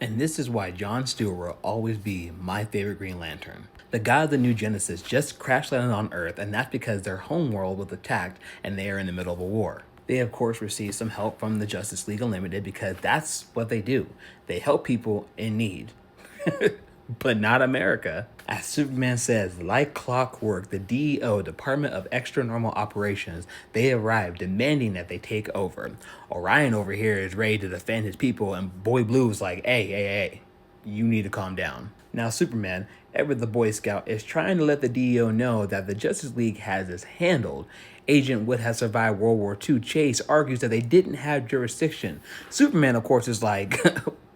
And this is why John Stewart will always be my favorite Green Lantern. The god of the New Genesis just crash landed on Earth, and that's because their homeworld was attacked and they are in the middle of a war. They, of course, received some help from the Justice League Unlimited because that's what they do. They help people in need. But not America. As Superman says, like clockwork, the DEO, Department of Extra Normal Operations, they arrive demanding that they take over. Orion over here is ready to defend his people, and Boy Blue is like, hey, you need to calm down. Now Superman, ever the Boy Scout, is trying to let the DEO know that the Justice League has this handled. Agent Wood has survived World War II. Chase argues that they didn't have jurisdiction. Superman, of course, is like,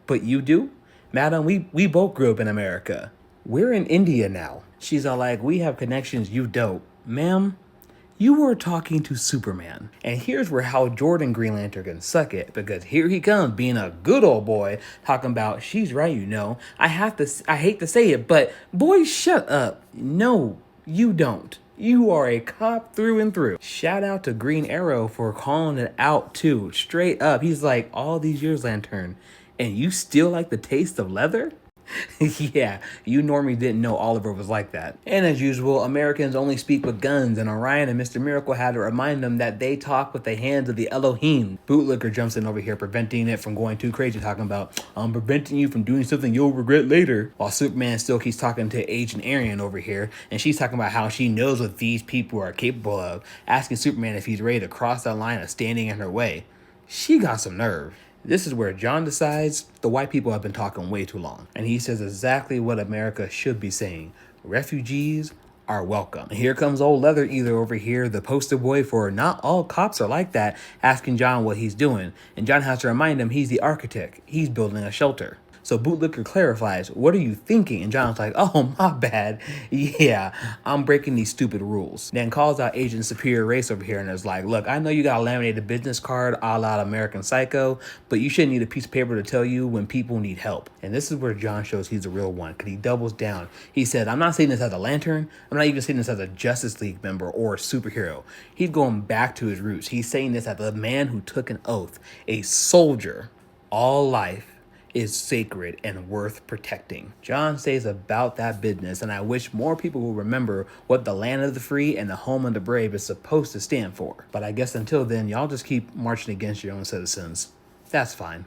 but you do? Madam, we both grew up in America. We're in India now. She's all like, we have connections, you don't. Ma'am, you were talking to Superman. And here's where Hal Jordan Green Lantern can suck it, because here he comes being a good old boy talking about, she's right, you know. I hate to say it, but boy, shut up. No, you don't. You are a cop through and through. Shout out to Green Arrow for calling it out too. Straight up. He's like, all these years, Lantern, and you still like the taste of leather? Yeah, you normally didn't know Oliver was like that. And as usual, Americans only speak with guns, and Orion and Mr. Miracle had to remind them that they talk with the hands of the Elohim. Bootlicker jumps in over here, preventing it from going too crazy, talking about, I'm preventing you from doing something you'll regret later. While Superman still keeps talking to Agent Arian over here, and she's talking about how she knows what these people are capable of, asking Superman if he's ready to cross that line of standing in her way. She got some nerve. This is where John decides the white people have been talking way too long. And he says exactly what America should be saying. Refugees are welcome. And here comes old Leather Eater over here, the poster boy for not all cops are like that, asking John what he's doing. And John has to remind him he's the architect. He's building a shelter. So Bootlicker clarifies, what are you thinking? And John's like, oh, my bad. Yeah, I'm breaking these stupid rules. Then calls out Agent Superior Race over here and is like, look, I know you got a laminated business card a la American Psycho, but you shouldn't need a piece of paper to tell you when people need help. And this is where John shows he's the real one, because he doubles down. He said, I'm not saying this as a Lantern. I'm not even saying this as a Justice League member or a superhero. He's going back to his roots. He's saying this as a man who took an oath, a soldier. All life is sacred and worth protecting. John says about that business, and I wish more people will remember what the land of the free and the home of the brave is supposed to stand for. But I guess until then, y'all just keep marching against your own citizens. That's fine.